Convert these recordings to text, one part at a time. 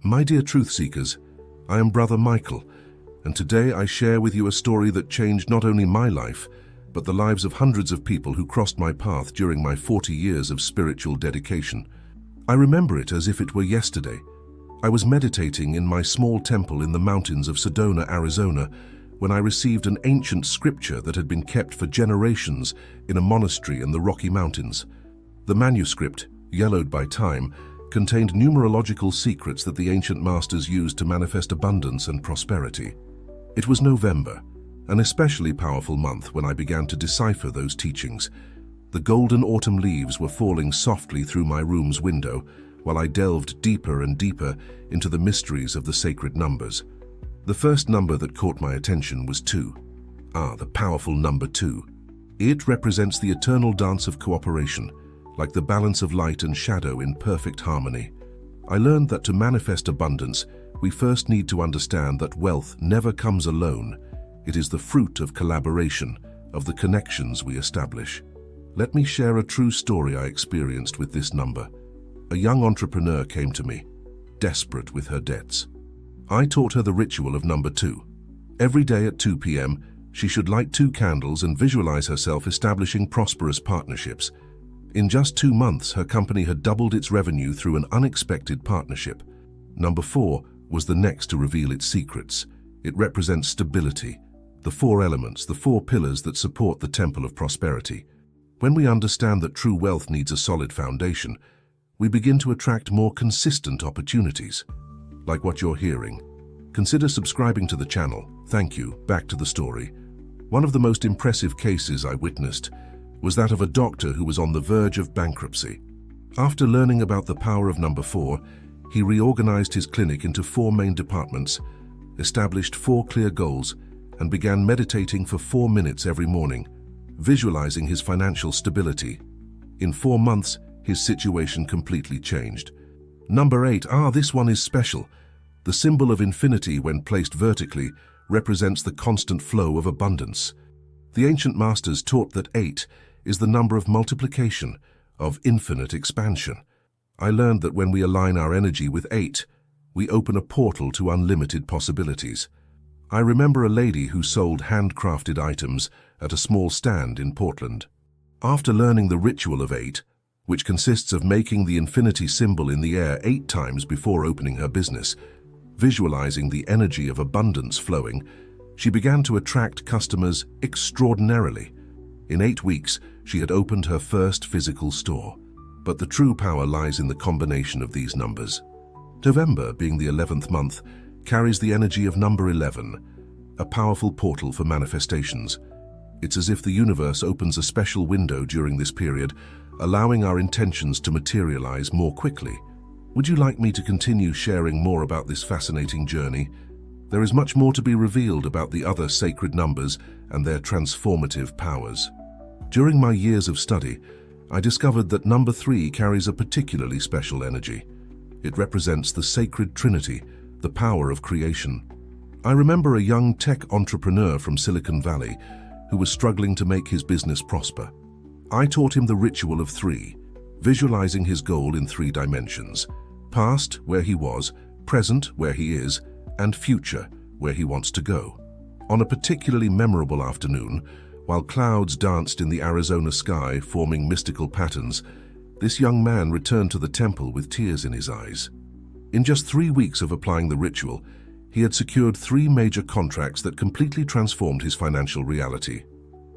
My dear truth seekers, I am Brother Michael, and today I share with you a story that changed not only my life, but the lives of hundreds of people who crossed my path during my 40 years of spiritual dedication. I remember it as if it were yesterday. I was meditating in my small temple in the mountains of Sedona, Arizona, when I received an ancient scripture that had been kept for generations in a monastery in the Rocky Mountains. The manuscript, yellowed by time, contained numerological secrets that the ancient masters used to manifest abundance and prosperity. It was November, an especially powerful month when I began to decipher those teachings. The golden autumn leaves were falling softly through my room's window while I delved deeper and deeper into the mysteries of the sacred numbers. The first number that caught my attention was 2. The powerful number 2. It represents the eternal dance of cooperation, like the balance of light and shadow in perfect harmony. I learned that to manifest abundance, we first need to understand that wealth never comes alone. It is the fruit of collaboration, of the connections we establish. Let me share a true story I experienced with this number. A young entrepreneur came to me, desperate with her debts. I taught her the ritual of number 2. Every day at 2 p.m., she should light 2 candles and visualize herself establishing prosperous partnerships. In just 2 months, her company had doubled its revenue through an unexpected partnership. Number 4 was the next to reveal its secrets. It represents stability, the 4 elements, the 4 pillars that support the temple of prosperity. When we understand that true wealth needs a solid foundation, we begin to attract more consistent opportunities. Like what you're hearing. Consider subscribing to the channel. Thank you. Back to the story. One of the most impressive cases I witnessed was that of a doctor who was on the verge of bankruptcy. After learning about the power of number 4, he reorganized his clinic into 4 main departments, established 4 clear goals, and began meditating for 4 minutes every morning, visualizing his financial stability. In 4 months, his situation completely changed. Number 8, this one is special. The symbol of infinity, when placed vertically, represents the constant flow of abundance. The ancient masters taught that 8 is the number of multiplication, of infinite expansion. I learned that when we align our energy with 8, we open a portal to unlimited possibilities. I remember a lady who sold handcrafted items at a small stand in Portland. After learning the ritual of 8, which consists of making the infinity symbol in the air 8 times before opening her business, visualizing the energy of abundance flowing, she began to attract customers extraordinarily. In 8 weeks, she had opened her first physical store. But the true power lies in the combination of these numbers. November, being the 11th month, carries the energy of number 11, a powerful portal for manifestations. It's as if the universe opens a special window during this period, allowing our intentions to materialize more quickly. Would you like me to continue sharing more about this fascinating journey? There is much more to be revealed about the other sacred numbers and their transformative powers. During my years of study, I discovered that number 3 carries a particularly special energy. It represents the sacred trinity, the power of creation. I remember a young tech entrepreneur from Silicon Valley who was struggling to make his business prosper. I taught him the ritual of 3, visualizing his goal in 3 dimensions: past, where he was, present, where he is, and future, where he wants to go. On a particularly memorable afternoon, while clouds danced in the Arizona sky, forming mystical patterns, this young man returned to the temple with tears in his eyes. In just 3 weeks of applying the ritual, he had secured 3 major contracts that completely transformed his financial reality.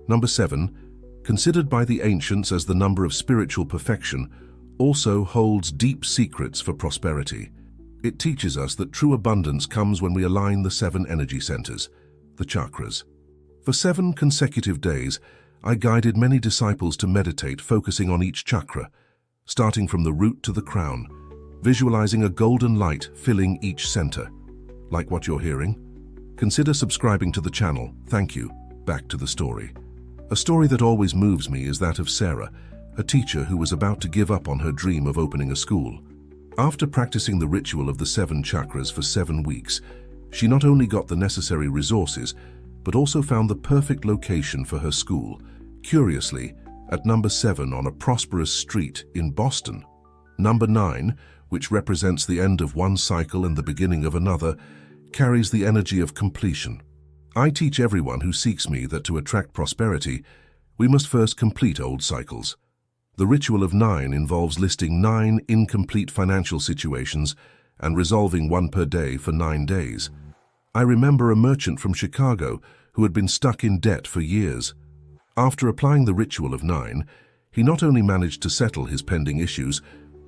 Number 7, considered by the ancients as the number of spiritual perfection, also holds deep secrets for prosperity. It teaches us that true abundance comes when we align the 7 energy centers, the chakras. For 7 consecutive days, I guided many disciples to meditate, focusing on each chakra, starting from the root to the crown, visualizing a golden light filling each center. Like what you're hearing? Consider subscribing to the channel. Thank you. Back to the story. A story that always moves me is that of Sarah, a teacher who was about to give up on her dream of opening a school. After practicing the ritual of the 7 chakras for 7 weeks, she not only got the necessary resources, but also found the perfect location for her school, curiously, at number 7 on a prosperous street in Boston. Number 9 which represents the end of one cycle and the beginning of another, carries the energy of completion. I teach everyone who seeks me that to attract prosperity, we must first complete old cycles. The ritual of 9 involves listing 9 incomplete financial situations and resolving one per day for 9 days. I remember a merchant from Chicago who had been stuck in debt for years. After applying the ritual of 9, he not only managed to settle his pending issues,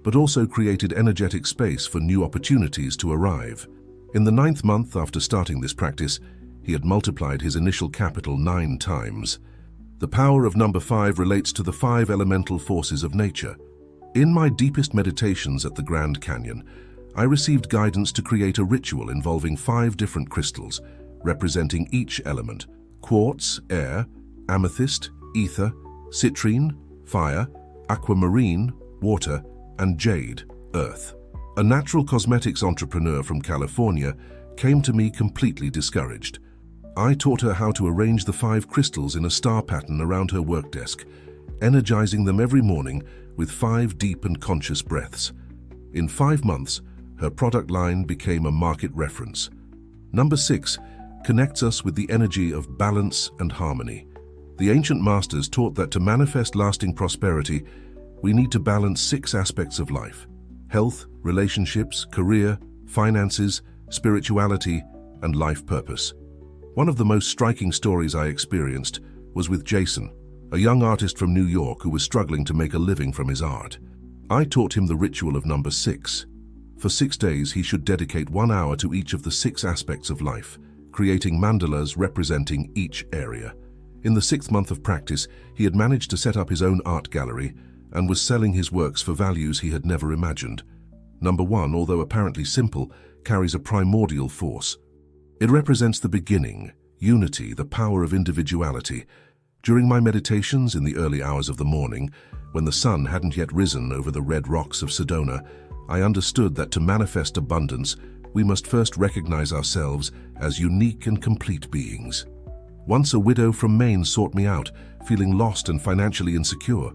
but also created energetic space for new opportunities to arrive. In the 9th month after starting this practice, he had multiplied his initial capital 9 times. The power of number 5 relates to the 5 elemental forces of nature. In my deepest meditations at the Grand Canyon, I received guidance to create a ritual involving 5 different crystals, representing each element: quartz, air; amethyst, ether; citrine, fire; aquamarine, water; and jade, earth. A natural cosmetics entrepreneur from California came to me completely discouraged. I taught her how to arrange the 5 crystals in a star pattern around her work desk, energizing them every morning with 5 deep and conscious breaths. In 5 months, her product line became a market reference. Number 6 connects us with the energy of balance and harmony. The ancient masters taught that to manifest lasting prosperity, we need to balance 6 aspects of life: health, relationships, career, finances, spirituality, and life purpose. One of the most striking stories I experienced was with Jason, a young artist from New York who was struggling to make a living from his art. I taught him the ritual of number 6. For 6 days, he should dedicate 1 hour to each of the 6 aspects of life, creating mandalas representing each area. In the 6th month of practice, he had managed to set up his own art gallery and was selling his works for values he had never imagined. Number 1, although apparently simple, carries a primordial force. It represents the beginning, unity, the power of individuality. During my meditations in the early hours of the morning, when the sun hadn't yet risen over the red rocks of Sedona, I understood that to manifest abundance, we must first recognize ourselves as unique and complete beings. Once a widow from Maine sought me out, feeling lost and financially insecure.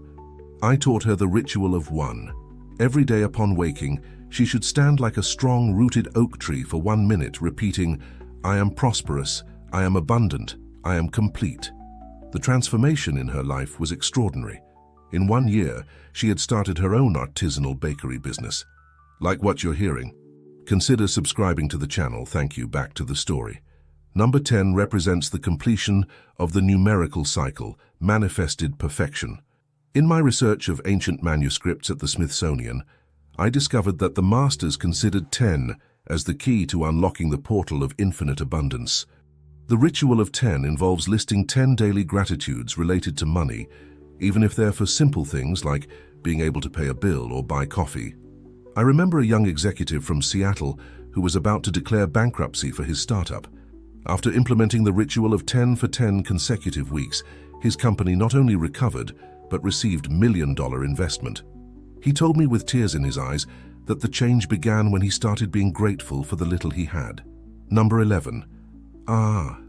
I taught her the ritual of 1. Every day upon waking, she should stand like a strong-rooted oak tree for 1 minute, repeating, "I am prosperous, I am abundant, I am complete." The transformation in her life was extraordinary. In 1 year, she had started her own artisanal bakery business. Like what you're hearing? Consider subscribing to the channel. Thank you. Back to the story. Number 10 represents the completion of the numerical cycle, manifested perfection. In my research of ancient manuscripts at the Smithsonian, I discovered that the masters considered 10 as the key to unlocking the portal of infinite abundance. The ritual of 10 involves listing 10 daily gratitudes related to money, even if they're for simple things like being able to pay a bill or buy coffee. I remember a young executive from Seattle who was about to declare bankruptcy for his startup. After implementing the ritual of 10 for 10 consecutive weeks, his company not only recovered, but received $1 million investment. He told me with tears in his eyes that the change began when he started being grateful for the little he had. Number 11.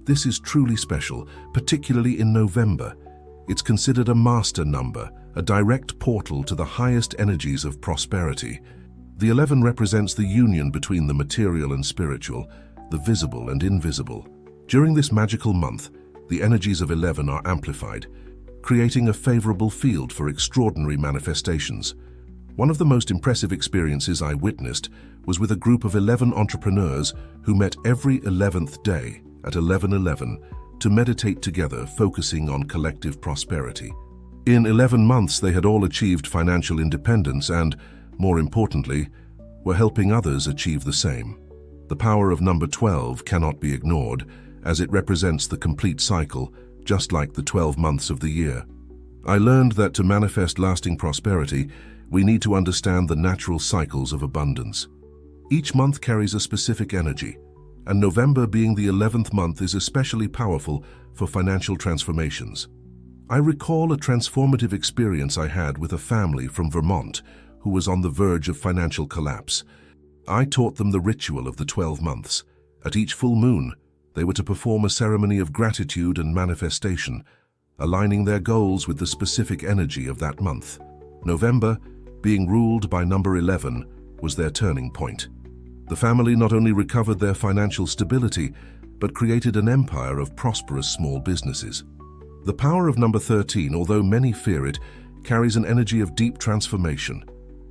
This is truly special, particularly in November. It's considered a master number, a direct portal to the highest energies of prosperity. The 11 represents the union between the material and spiritual, the visible and invisible. During this magical month, the energies of 11 are amplified, creating a favorable field for extraordinary manifestations. One of the most impressive experiences I witnessed was with a group of 11 entrepreneurs who met every 11th day at 11:11 to meditate together, focusing on collective prosperity. In 11 months, they had all achieved financial independence and, more importantly, were helping others achieve the same. The power of number 12 cannot be ignored, as it represents the complete cycle, just like the 12 months of the year. I learned that to manifest lasting prosperity, we need to understand the natural cycles of abundance. Each month carries a specific energy, and November, being the 11th month, is especially powerful for financial transformations. I recall a transformative experience I had with a family from Vermont who was on the verge of financial collapse. I taught them the ritual of the 12 months. At each full moon, they were to perform a ceremony of gratitude and manifestation, aligning their goals with the specific energy of that month. November, being ruled by number 11, was their turning point. The family not only recovered their financial stability, but created an empire of prosperous small businesses. The power of number 13, although many fear it, carries an energy of deep transformation.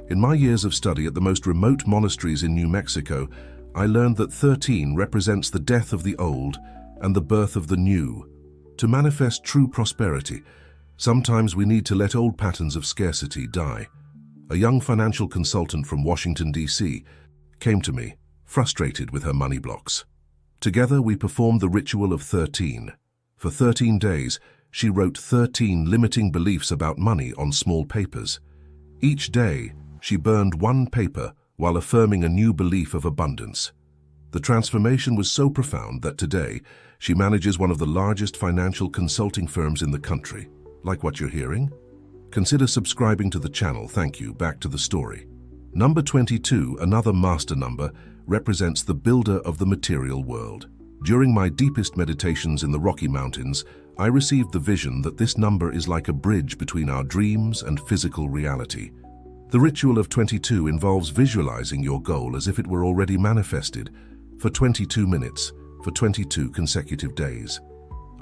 In my years of study at the most remote monasteries in New Mexico, I learned that 13 represents the death of the old and the birth of the new. To manifest true prosperity, sometimes we need to let old patterns of scarcity die. A young financial consultant from Washington, D.C., came to me, frustrated with her money blocks. Together, we performed the ritual of 13. For 13 days, she wrote 13 limiting beliefs about money on small papers. Each day, she burned one paper while affirming a new belief of abundance. The transformation was so profound that today, she manages one of the largest financial consulting firms in the country. Like what you're hearing? Consider subscribing to the channel. Thank you. Back to the story. Number 22, another master number, represents the builder of the material world. During my deepest meditations in the Rocky Mountains, I received the vision that this number is like a bridge between our dreams and physical reality. The ritual of 22 involves visualizing your goal as if it were already manifested for 22 minutes, for 22 consecutive days.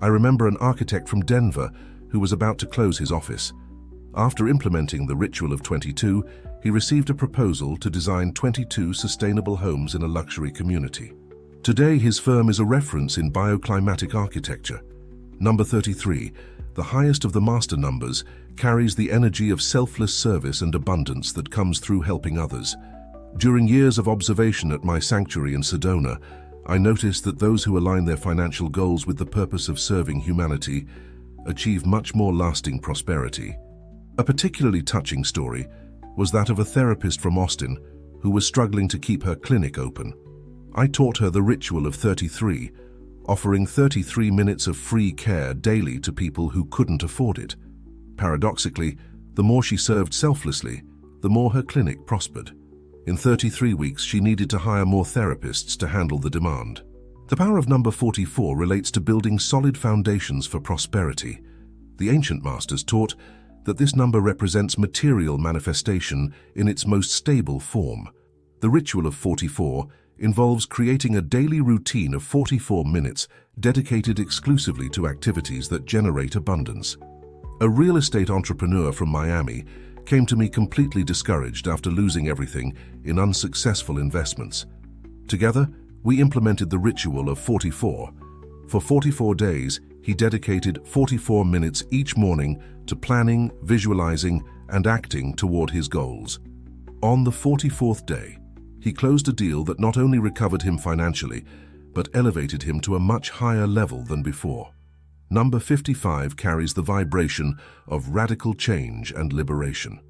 I remember an architect from Denver who was about to close his office. After implementing the ritual of 22, he received a proposal to design 22 sustainable homes in a luxury community. Today, his firm is a reference in bioclimatic architecture. Number 33, the highest of the master numbers, carries the energy of selfless service and abundance that comes through helping others. During years of observation at my sanctuary in Sedona, I noticed that those who align their financial goals with the purpose of serving humanity achieve much more lasting prosperity. A particularly touching story was that of a therapist from Austin who was struggling to keep her clinic open. I taught her the ritual of 33, offering 33 minutes of free care daily to people who couldn't afford it. Paradoxically, the more she served selflessly, the more her clinic prospered. In 33 weeks, she needed to hire more therapists to handle the demand. The power of number 44 relates to building solid foundations for prosperity. The ancient masters taught that this number represents material manifestation in its most stable form. The ritual of 44 involves creating a daily routine of 44 minutes dedicated exclusively to activities that generate abundance. A real estate entrepreneur from Miami came to me completely discouraged after losing everything in unsuccessful investments. Together, we implemented the ritual of 44. For 44 days, he dedicated 44 minutes each morning to planning, visualizing, and acting toward his goals. On the 44th day, he closed a deal that not only recovered him financially, but elevated him to a much higher level than before. Number 55 carries the vibration of radical change and liberation.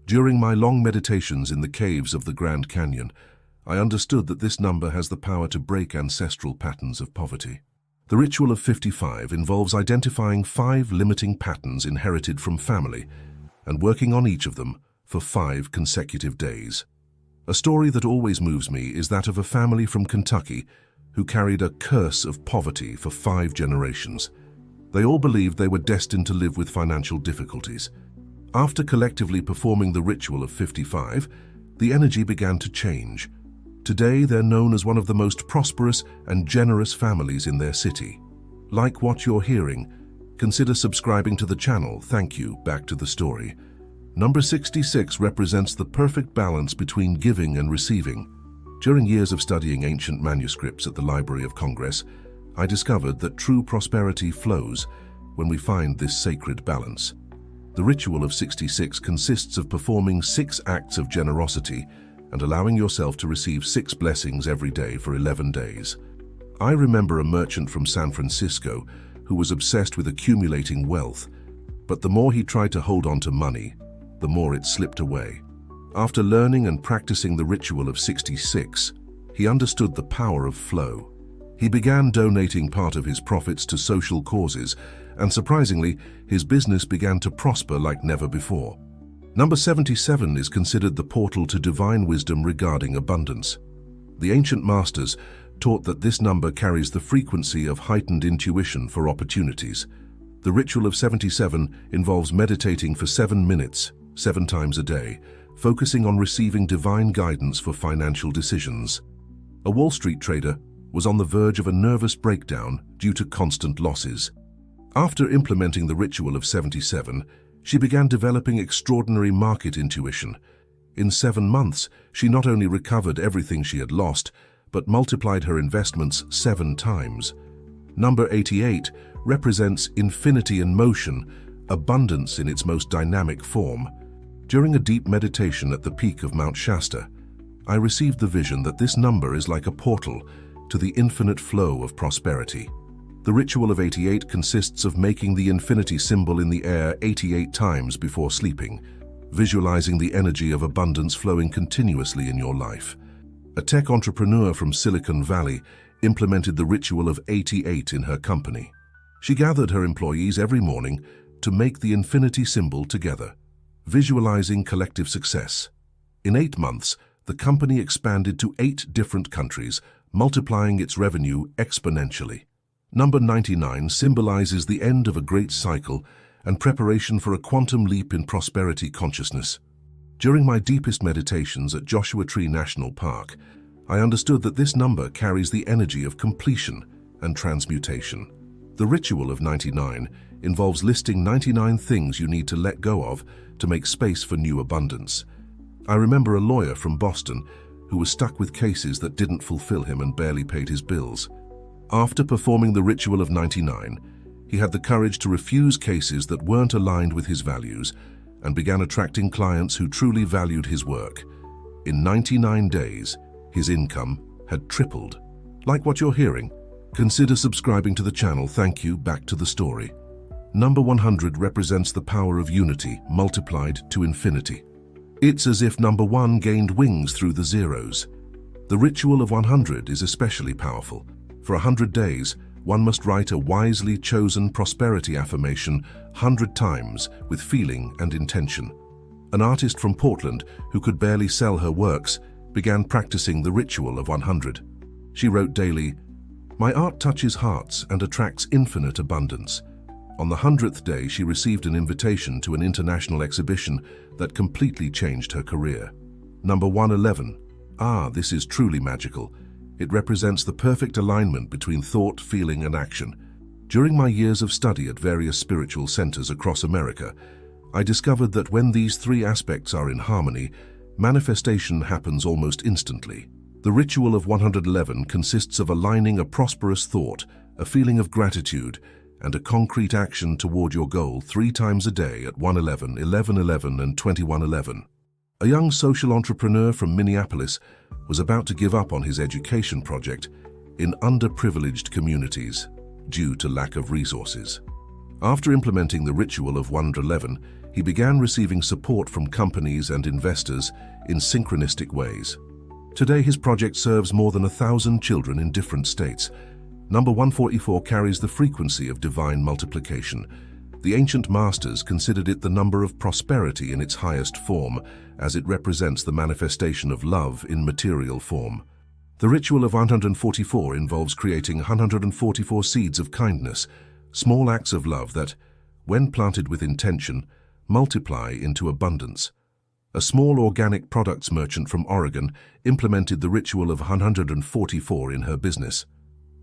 During my long meditations in the caves of the Grand Canyon, I understood that this number has the power to break ancestral patterns of poverty. The ritual of 55 involves identifying 5 limiting patterns inherited from family and working on each of them for 5 consecutive days. A story that always moves me is that of a family from Kentucky who carried a curse of poverty for 5 generations. They all believed they were destined to live with financial difficulties. After collectively performing the ritual of 55, the energy began to change. Today, they're known as one of the most prosperous and generous families in their city. Like what you're hearing, consider subscribing to the channel. Thank you. Back to the story. Number 66 represents the perfect balance between giving and receiving. During years of studying ancient manuscripts at the Library of Congress, I discovered that true prosperity flows when we find this sacred balance. The ritual of 66 consists of performing 6 acts of generosity and allowing yourself to receive 6 blessings every day for 11 days. I remember a merchant from San Francisco who was obsessed with accumulating wealth, but the more he tried to hold on to money, the more it slipped away. After learning and practicing the ritual of 66, he understood the power of flow. He began donating part of his profits to social causes, and surprisingly, his business began to prosper like never before. Number 77 is considered the portal to divine wisdom regarding abundance. The ancient masters taught that this number carries the frequency of heightened intuition for opportunities. The ritual of 77 involves meditating for 7 minutes, 7 times a day, focusing on receiving divine guidance for financial decisions. A Wall Street trader was on the verge of a nervous breakdown due to constant losses. After implementing the ritual of 77, she began developing extraordinary market intuition. In 7 months, she not only recovered everything she had lost, but multiplied her investments 7 times. Number 88 represents infinity in motion, abundance in its most dynamic form. During a deep meditation at the peak of Mount Shasta, I received the vision that this number is like a portal to the infinite flow of prosperity. The ritual of 88 consists of making the infinity symbol in the air 88 times before sleeping, visualizing the energy of abundance flowing continuously in your life. A tech entrepreneur from Silicon Valley implemented the ritual of 88 in her company. She gathered her employees every morning to make the infinity symbol together, visualizing collective success. In 8 months, the company expanded to 8 different countries, multiplying its revenue exponentially. Number 99 symbolizes the end of a great cycle and preparation for a quantum leap in prosperity consciousness. During my deepest meditations at Joshua Tree National Park, I understood that this number carries the energy of completion and transmutation. The ritual of 99 involves listing 99 things you need to let go of to make space for new abundance. I remember a lawyer from Boston who was stuck with cases that didn't fulfill him and barely paid his bills. After performing the ritual of 99, he had the courage to refuse cases that weren't aligned with his values and began attracting clients who truly valued his work. In 99 days, his income had tripled. Like what you're hearing? Consider subscribing to the channel. Thank you. Back to the story. Number 100 represents the power of unity multiplied to infinity. It's as if number 1 gained wings through the zeros. The ritual of 100 is especially powerful. For 100 days, one must write a wisely chosen prosperity affirmation 100 times with feeling and intention. An artist from Portland who could barely sell her works began practicing the ritual of 100. She wrote daily, "My art touches hearts and attracts infinite abundance." On the 100th day, she received an invitation to an international exhibition that completely changed her career. Number 111. This is truly magical. It represents the perfect alignment between thought, feeling, and action. During my years of study at various spiritual centers across America, I discovered that when these 3 aspects are in harmony, manifestation happens almost instantly. The ritual of 111 consists of aligning a prosperous thought, a feeling of gratitude, and a concrete action toward your goal 3 times a day at 111, 1111, and 2111. A young social entrepreneur from Minneapolis was about to give up on his education project in underprivileged communities due to lack of resources. After implementing the ritual of 111, he began receiving support from companies and investors in synchronistic ways. Today, his project serves more than 1,000 children in different states. Number 144 carries the frequency of divine multiplication. The ancient masters considered it the number of prosperity in its highest form, as it represents the manifestation of love in material form. The ritual of 144 involves creating 144 seeds of kindness, small acts of love that, when planted with intention, multiply into abundance. A small organic products merchant from Oregon implemented the ritual of 144 in her business.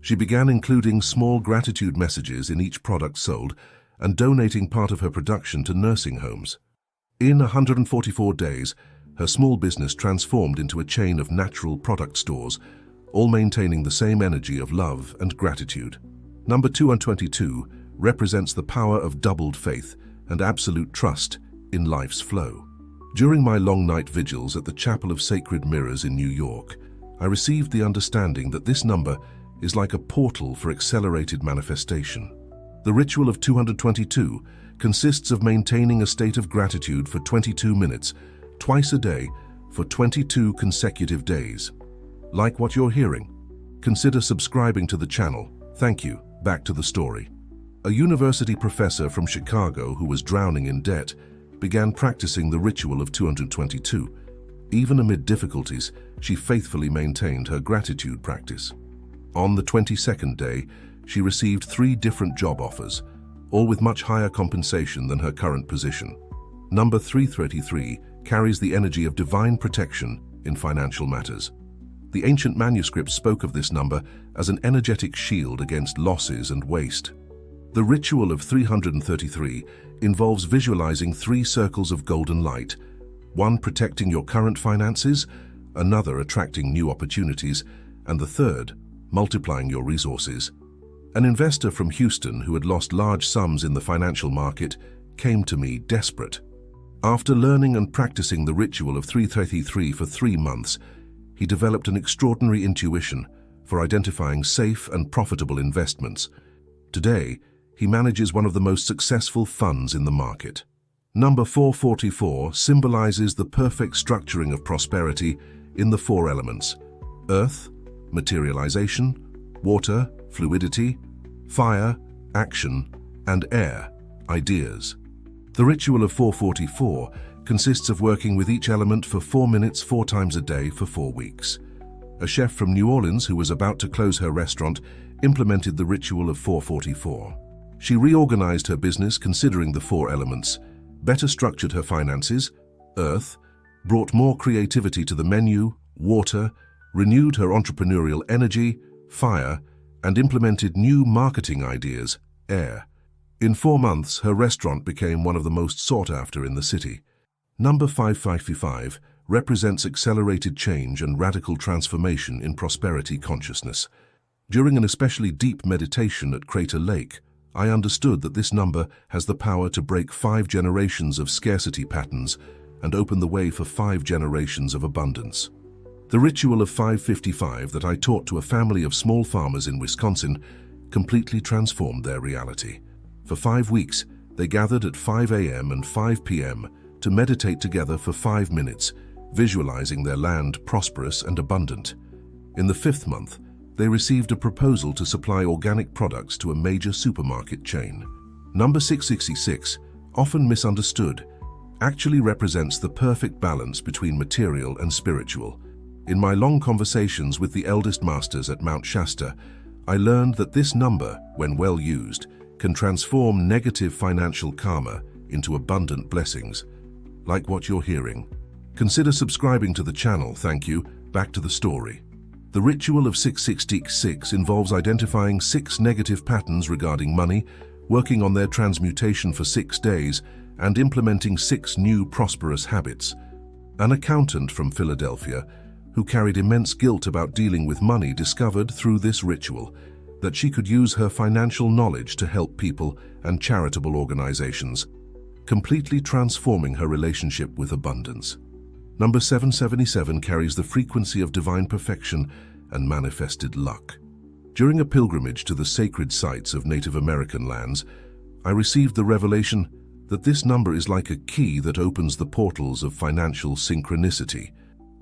She began including small gratitude messages in each product sold and donating part of her production to nursing homes. In 144 days, her small business transformed into a chain of natural product stores, all maintaining the same energy of love and gratitude. Number 222 represents the power of doubled faith and absolute trust in life's flow. During my long night vigils at the Chapel of Sacred Mirrors in New York, I received the understanding that this number is like a portal for accelerated manifestation. The ritual of 222 consists of maintaining a state of gratitude for 22 minutes, twice a day, for 22 consecutive days. Like what you're hearing? Consider subscribing to the channel. Thank you. Back to the story. A university professor from Chicago who was drowning in debt began practicing the ritual of 222. Even amid difficulties, she faithfully maintained her gratitude practice. On the 22nd day, she received 3 different job offers, all with much higher compensation than her current position. Number 333 carries the energy of divine protection in financial matters. The ancient manuscripts spoke of this number as an energetic shield against losses and waste. The ritual of 333 involves visualizing 3 circles of golden light, one protecting your current finances, another attracting new opportunities, and the third multiplying your resources. An investor from Houston who had lost large sums in the financial market came to me desperate. After learning and practicing the ritual of 333 for 3 months, he developed an extraordinary intuition for identifying safe and profitable investments. Today, he manages one of the most successful funds in the market. Number 444 symbolizes the perfect structuring of prosperity in the 4 elements: earth, materialization; water, fluidity; fire, action; and air, ideas. The ritual of 444 consists of working with each element for 4 minutes 4 times a day for 4 weeks. A chef from New Orleans who was about to close her restaurant implemented the ritual of 444. She reorganized her business considering the 4 elements, better structured her finances, earth, brought more creativity to the menu, water, renewed her entrepreneurial energy, fire, and implemented new marketing ideas, air. In 4 months, her restaurant became one of the most sought after in the city. Number 555 represents accelerated change and radical transformation in prosperity consciousness. During an especially deep meditation at Crater Lake, I understood that this number has the power to break 5 generations of scarcity patterns and open the way for 5 generations of abundance. The ritual of 555 that I taught to a family of small farmers in Wisconsin completely transformed their reality. For 5 weeks, they gathered at 5 a.m. and 5 p.m. to meditate together for 5 minutes, visualizing their land prosperous and abundant. In the 5th month, they received a proposal to supply organic products to a major supermarket chain. Number 666, often misunderstood, actually represents the perfect balance between material and spiritual. In my long conversations with the eldest masters at Mount Shasta, I learned that this number, when well used, can transform negative financial karma into abundant blessings. Like what you're hearing. Consider subscribing to the channel, thank you. Back to the story. The ritual of 666 involves identifying 6 negative patterns regarding money, working on their transmutation for 6 days, and implementing 6 new prosperous habits. An accountant from Philadelphia, who carried immense guilt about dealing with money, discovered through this ritual that she could use her financial knowledge to help people and charitable organizations, completely transforming her relationship with abundance. Number 777 carries the frequency of divine perfection and manifested luck. During a pilgrimage to the sacred sites of Native American lands, I received the revelation that this number is like a key that opens the portals of financial synchronicity.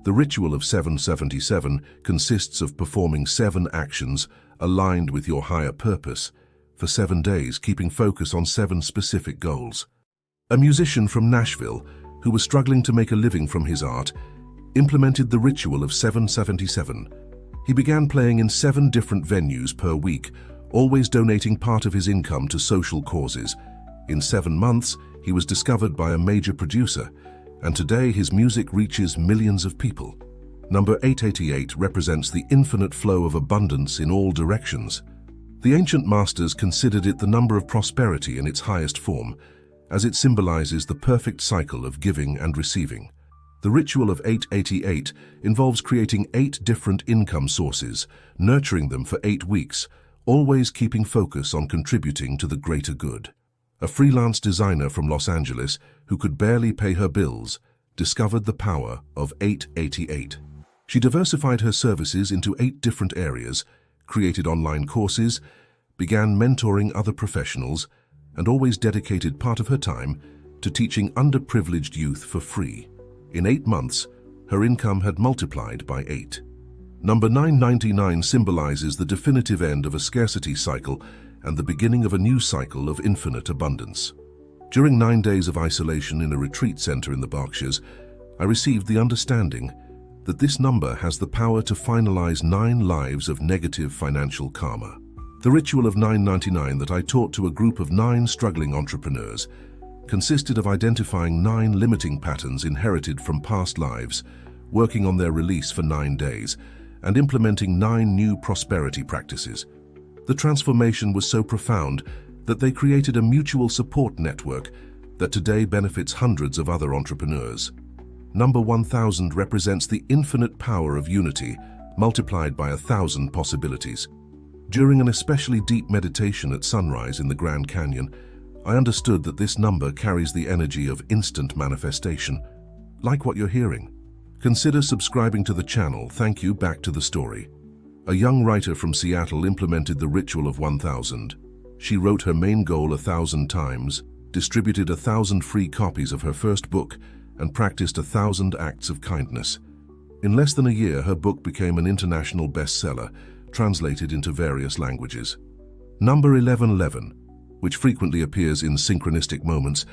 The ritual of 777 consists of performing 7 actions aligned with your higher purpose for 7 days, keeping focus on 7 specific goals. A musician from Nashville, who was struggling to make a living from his art, implemented the ritual of 777. He began playing in 7 different venues per week, always donating part of his income to social causes. In 7 months, he was discovered by a major producer, and today his music reaches millions of people. Number 888 represents the infinite flow of abundance in all directions. The ancient masters considered it the number of prosperity in its highest form, as it symbolizes the perfect cycle of giving and receiving. The ritual of 888 involves creating 8 different income sources, nurturing them for 8 weeks, always keeping focus on contributing to the greater good. A freelance designer from Los Angeles, who could barely pay her bills, discovered the power of 888. She diversified her services into 8 different areas, created online courses, began mentoring other professionals, and always dedicated part of her time to teaching underprivileged youth for free. In 8 months, her income had multiplied by 8. Number 999 symbolizes the definitive end of a scarcity cycle and the beginning of a new cycle of infinite abundance. During 9 days of isolation in a retreat center in the Berkshires, I received the understanding that this number has the power to finalize 9 lives of negative financial karma. The ritual of 999 that I taught to a group of 9 struggling entrepreneurs consisted of identifying 9 limiting patterns inherited from past lives, working on their release for 9 days, and implementing 9 new prosperity practices. The transformation was so profound that they created a mutual support network that today benefits hundreds of other entrepreneurs. Number 1000 represents the infinite power of unity, multiplied by 1,000 possibilities. During an especially deep meditation at sunrise in the Grand Canyon, I understood that this number carries the energy of instant manifestation. Like what you're hearing? Consider subscribing to the channel. Thank you. Back to the story. A young writer from Seattle implemented the ritual of 1000. She wrote her main goal 1,000 times, distributed 1,000 free copies of her first book, and practiced 1,000 acts of kindness. In less than a year, her book became an international bestseller, translated into various languages. Number 1111, which frequently appears in synchronistic moments,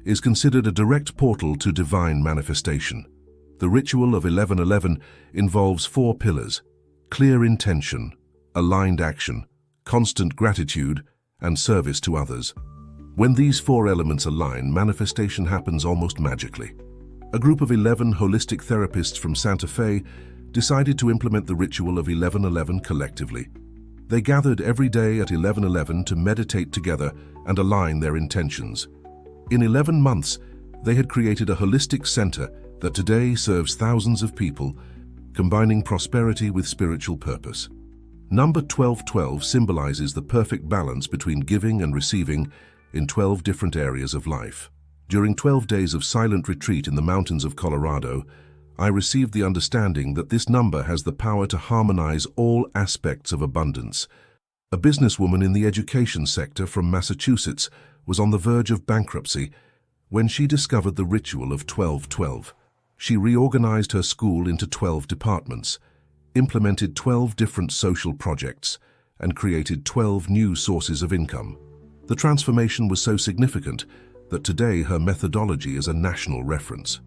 is considered a direct portal to divine manifestation. The ritual of 1111 involves 4 pillars: clear intention, aligned action, constant gratitude, and service to others. When these 4 elements align, manifestation happens almost magically. A group of 11 holistic therapists from Santa Fe decided to implement the ritual of 1111 collectively. They gathered every day at 1111 to meditate together and align their intentions. In 11 months, they had created a holistic center that today serves thousands of people, combining prosperity with spiritual purpose. Number 1212 symbolizes the perfect balance between giving and receiving in 12 different areas of life. During 12 days of silent retreat in the mountains of Colorado, I received the understanding that this number has the power to harmonize all aspects of abundance. A businesswoman in the education sector from Massachusetts was on the verge of bankruptcy when she discovered the ritual of 1212. She reorganized her school into 12 departments, implemented 12 different social projects, and created 12 new sources of income. The transformation was so significant that today her methodology is a national reference.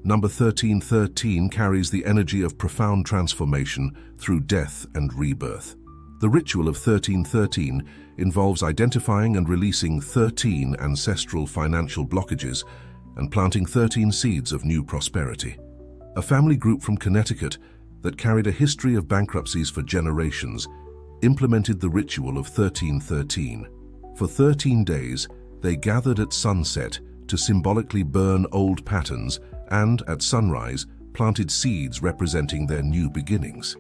Number 1313 carries the energy of profound transformation through death and rebirth. The ritual of 1313 involves identifying and releasing 13 ancestral financial blockages and planting 13 seeds of new prosperity. A family group from Connecticut that carried a history of bankruptcies for generations implemented the ritual of 1313. For 13 days, they gathered at sunset to symbolically burn old patterns and, at sunrise, planted seeds representing their new beginnings.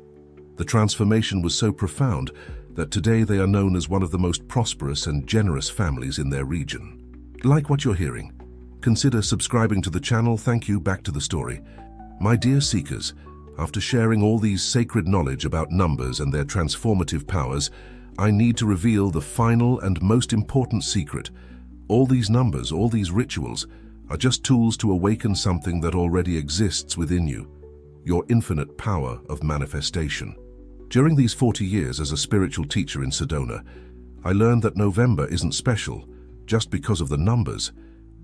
The transformation was so profound that today they are known as one of the most prosperous and generous families in their region. Like what you're hearing? Consider subscribing to the channel. Thank you. Back to the story. My dear seekers, after sharing all these sacred knowledge about numbers and their transformative powers, I need to reveal the final and most important secret. All these numbers, all these rituals, are just tools to awaken something that already exists within you, your infinite power of manifestation. During these 40 years as a spiritual teacher in Sedona, I learned that November isn't special just because of the numbers,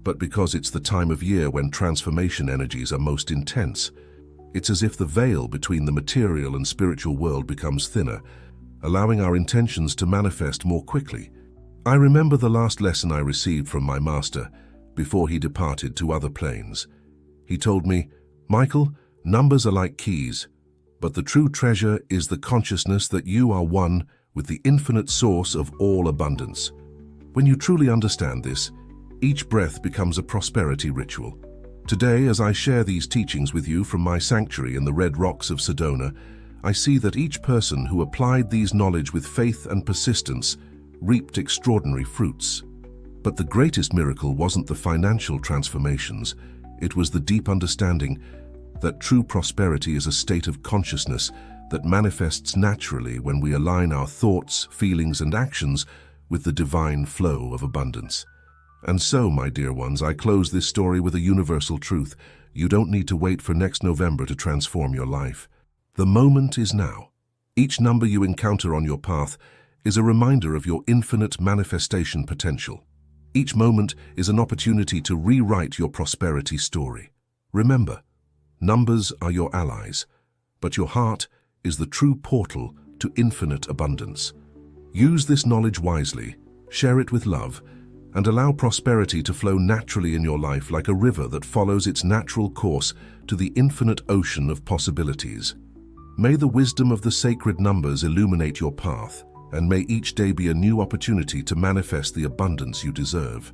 but because it's the time of year when transformation energies are most intense. It's as if the veil between the material and spiritual world becomes thinner, allowing our intentions to manifest more quickly. I remember the last lesson I received from my master before he departed to other planes. He told me, "Michael, numbers are like keys, but the true treasure is the consciousness that you are one with the infinite source of all abundance." When you truly understand this, each breath becomes a prosperity ritual. Today, as I share these teachings with you from my sanctuary in the Red Rocks of Sedona, I see that each person who applied these knowledge with faith and persistence reaped extraordinary fruits. But the greatest miracle wasn't the financial transformations, it was the deep understanding that true prosperity is a state of consciousness that manifests naturally when we align our thoughts, feelings, and actions with the divine flow of abundance. And so, my dear ones, I close this story with a universal truth. You don't need to wait for next November to transform your life. The moment is now. Each number you encounter on your path is a reminder of your infinite manifestation potential. Each moment is an opportunity to rewrite your prosperity story. Remember, numbers are your allies, but your heart is the true portal to infinite abundance. Use this knowledge wisely, share it with love, and allow prosperity to flow naturally in your life like a river that follows its natural course to the infinite ocean of possibilities. May the wisdom of the sacred numbers illuminate your path, and may each day be a new opportunity to manifest the abundance you deserve.